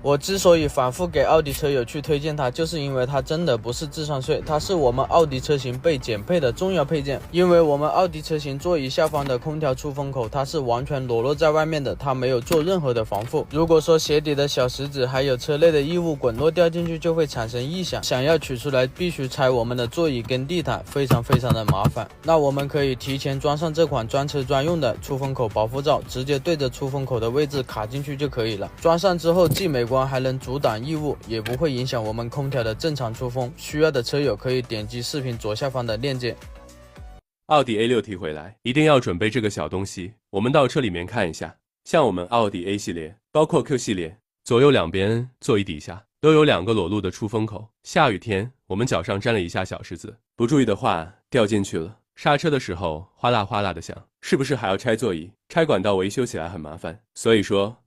我之所以反复给奥迪车友去推荐它，就是因为它真的不是智商税，它是我们奥迪车型被减配的重要配件。因为我们奥迪车型座椅下方的空调出风口，它是完全裸露在外面的，它没有做任何的防护。如果说鞋底的小石子还有车内的异物滚落掉进去，就会产生异响，想要取出来必须拆我们的座椅跟地毯，非常的麻烦。那我们可以提前装上这款专车专用的出风口保护罩，直接对着出风口的位置卡进去就可以了。装上之后既美观，还能阻挡异物，也不会影响我们空调的正常出风。需要的车友可以点击视频左下方的链接。奥迪 A6 提回来，一定要准备这个小东西。我们到车里面看一下，像我们奥迪 A 系列，包括 Q 系列，左右两边座椅底下都有2个裸露的出风口。下雨天，我们脚上沾了一下小石子，不注意的话掉进去了，刹车的时候哗啦哗啦的响，是不是还要拆座椅？拆管道维修起来很麻烦，所以说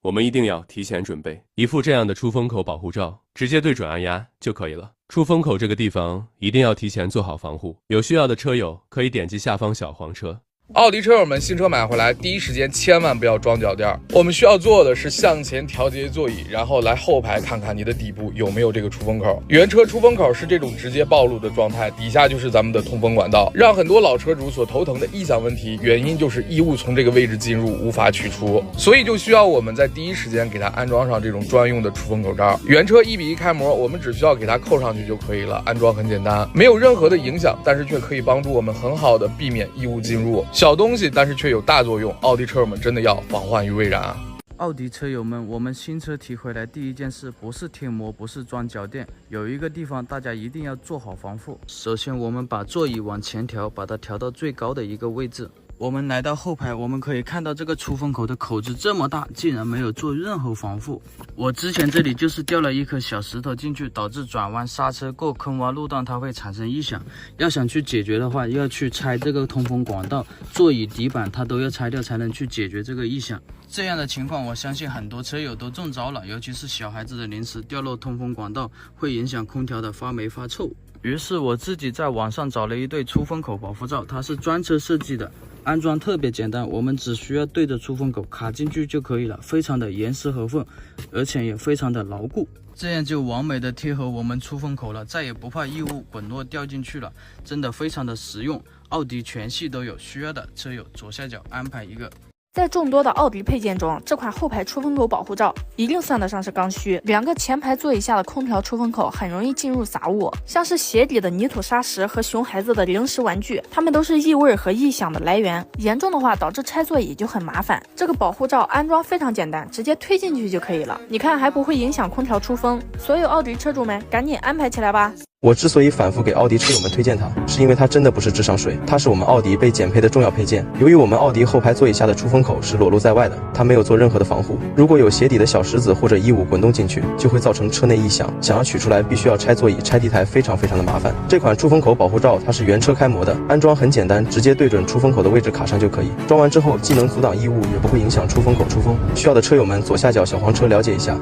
我们一定要提前准备一副这样的出风口保护罩，直接对准按压就可以了。出风口这个地方一定要提前做好防护，有需要的车友可以点击下方小黄车。奥迪车友们，新车买回来第一时间千万不要装脚垫，我们需要做的是向前调节座椅，然后来后排看看你的底部有没有这个出风口。原车出风口是这种直接暴露的状态，底下就是咱们的通风管道，让很多老车主所头疼的异响问题，原因就是异物从这个位置进入无法取出，所以就需要我们在第一时间给它安装上这种专用的出风口罩。原车1:1开模，我们只需要给它扣上去就可以了，安装很简单，没有任何的影响，但是却可以帮助我们很好的避免异物进入。小东西，但是却有大作用，奥迪车友们真的要防患于未然啊！奥迪车友们，我们新车提回来第一件事不是贴膜，不是装脚垫，有一个地方大家一定要做好防护。首先我们把座椅往前调，把它调到最高的一个位置。我们来到后排，我们可以看到这个出风口的口子这么大，竟然没有做任何防护。我之前这里就是掉了一颗小石头进去，导致转弯刹车过坑洼路段它会产生异响。要想去解决的话，要去拆这个通风管道、座椅底板，它都要拆掉才能去解决这个异响。这样的情况，我相信很多车友都中招了，尤其是小孩子的零食掉落通风管道，会影响空调的发霉发臭。于是我自己在网上找了一对出风口保护罩，它是专车设计的，安装特别简单，我们只需要对着出风口卡进去就可以了，非常的严丝合缝，而且也非常的牢固，这样就完美的贴合我们出风口了，再也不怕异物滚落掉进去了，真的非常的实用。奥迪全系都有，需要的车友左下角安排一个。在众多的奥迪配件中，这款后排出风口保护罩一定算得上是刚需。2个前排座椅下的空调出风口很容易进入杂物，像是鞋底的泥土沙石和熊孩子的零食玩具，它们都是异味和异响的来源。严重的话导致拆座椅就很麻烦。这个保护罩安装非常简单，直接推进去就可以了。你看还不会影响空调出风。所有奥迪车主们赶紧安排起来吧。我之所以反复给奥迪车友们推荐它，是因为它真的不是智商税，它是我们奥迪被减配的重要配件。由于我们奥迪后排座椅下的出风口是裸露在外的，它没有做任何的防护，如果有鞋底的小石子或者异物滚动进去，就会造成车内异响，想要取出来必须要拆座椅、拆地台，非常的麻烦。这款出风口保护罩它是原车开模的，安装很简单，直接对准出风口的位置卡上就可以。装完之后既能阻挡异物，也不会影响出风口出风。需要的车友们左下角小黄车了解一下。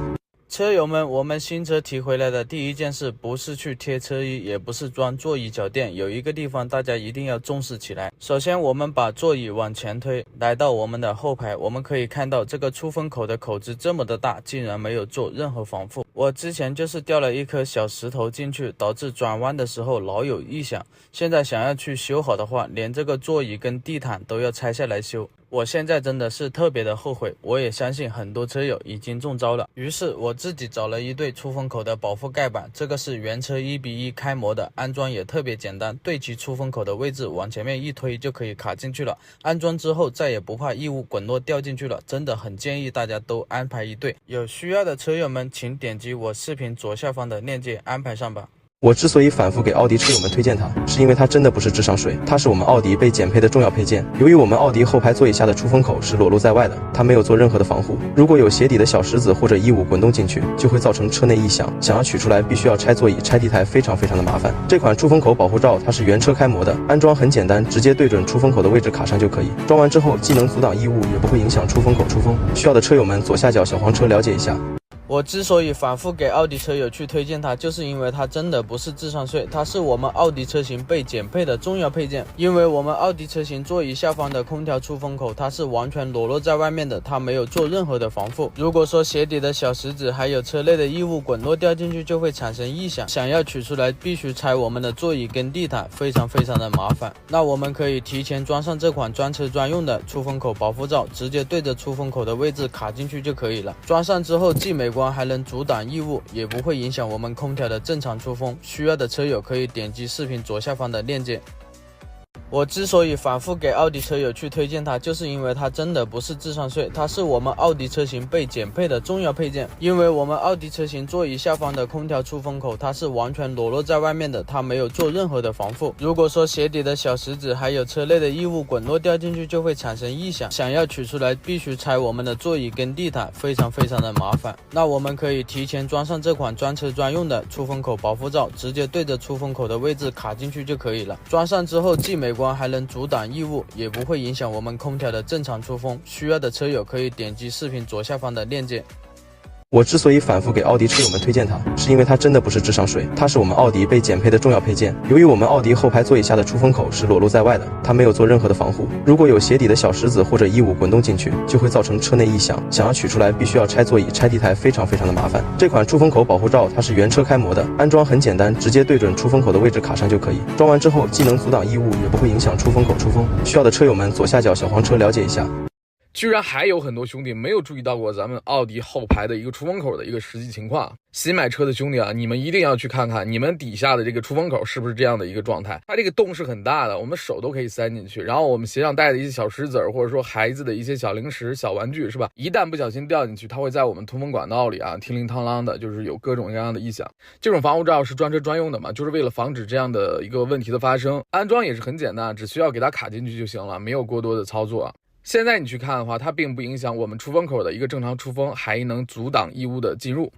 车友们，我们新车提回来的第一件事不是去贴车衣，也不是装座椅脚垫，有一个地方大家一定要重视起来。首先我们把座椅往前推，来到我们的后排，我们可以看到这个出风口的口子这么的大，竟然没有做任何防护。我之前就是掉了一颗小石头进去，导致转弯的时候老有异响，现在想要去修好的话，连这个座椅跟地毯都要拆下来修。我现在真的是特别的后悔，我也相信很多车友已经中招了。于是我自己找了一对出风口的保护盖板，这个是原车1:1开模的，安装也特别简单，对齐出风口的位置往前面一推就可以卡进去了。安装之后再也不怕异物滚落掉进去了，真的很建议大家都安排一对。有需要的车友们请点击我视频左下方的链接安排上吧。我之所以反复给奥迪车友们推荐它，是因为它真的不是智商税，它是我们奥迪被减配的重要配件。由于我们奥迪后排座椅下的出风口是裸露在外的，它没有做任何的防护，如果有鞋底的小石子或者异物滚动进去，就会造成车内异响，想要取出来必须要拆座椅、拆地台，非常的麻烦。这款出风口保护罩它是原车开模的，安装很简单，直接对准出风口的位置卡上就可以。装完之后既能阻挡异物，也不会影响出风口出风。需要的车友们左下角小黄车了解一下。我之所以反复给奥迪车友去推荐它，就是因为它真的不是智商税，它是我们奥迪车型被减配的重要配件。因为我们奥迪车型座椅下方的空调出风口，它是完全裸露在外面的，它没有做任何的防护。如果说鞋底的小石子还有车内的异物滚落掉进去，就会产生异响，想要取出来必须拆我们的座椅跟地毯，非常的麻烦。那我们可以提前装上这款专车专用的出风口保护罩，直接对着出风口的位置卡进去就可以了。装上之后既美观还能阻挡异物，也不会影响我们空调的正常出风。需要的车友可以点击视频左下方的链接。我之所以反复给奥迪车友去推荐它，就是因为它真的不是智商税，它是我们奥迪车型被减配的重要配件。因为我们奥迪车型座椅下方的空调出风口，它是完全裸露在外面的，它没有做任何的防护。如果说鞋底的小石子还有车内的异物滚落掉进去，就会产生异响，想要取出来必须拆我们的座椅跟地毯，非常的麻烦。那我们可以提前装上这款专车专用的出风口保护罩，直接对着出风口的位置卡进去就可以了。装上之后既美观还能阻挡异物，也不会影响我们空调的正常出风。需要的车友可以点击视频左下方的链接。我之所以反复给奥迪车友们推荐它，是因为它真的不是智商税，它是我们奥迪被减配的重要配件。由于我们奥迪后排座椅下的出风口是裸露在外的，它没有做任何的防护，如果有鞋底的小石子或者异物滚动进去，就会造成车内异响，想要取出来必须要拆座椅、拆地台，非常的麻烦。这款出风口保护罩它是原车开模的，安装很简单，直接对准出风口的位置卡上就可以。装完之后既能阻挡异物，也不会影响出风口出风。需要的车友们左下角小黄车了解一下。居然还有很多兄弟没有注意到过咱们奥迪后排的一个出风口的一个实际情况。新买车的兄弟啊，你们一定要去看看你们底下的这个出风口是不是这样的一个状态。它这个洞是很大的，我们手都可以塞进去，然后我们鞋上带的一些小石子儿，或者说孩子的一些小零食、小玩具，是吧？一旦不小心掉进去，它会在我们通风管道里啊叮铃当啷的，就是有各种各样的异响。这种防护罩是专车专用的嘛，就是为了防止这样的一个问题的发生。安装也是很简单，只需要给它卡进去就行了，没有过多的操作啊。现在你去看的话，它并不影响我们出风口的一个正常出风，还能阻挡异物的进入。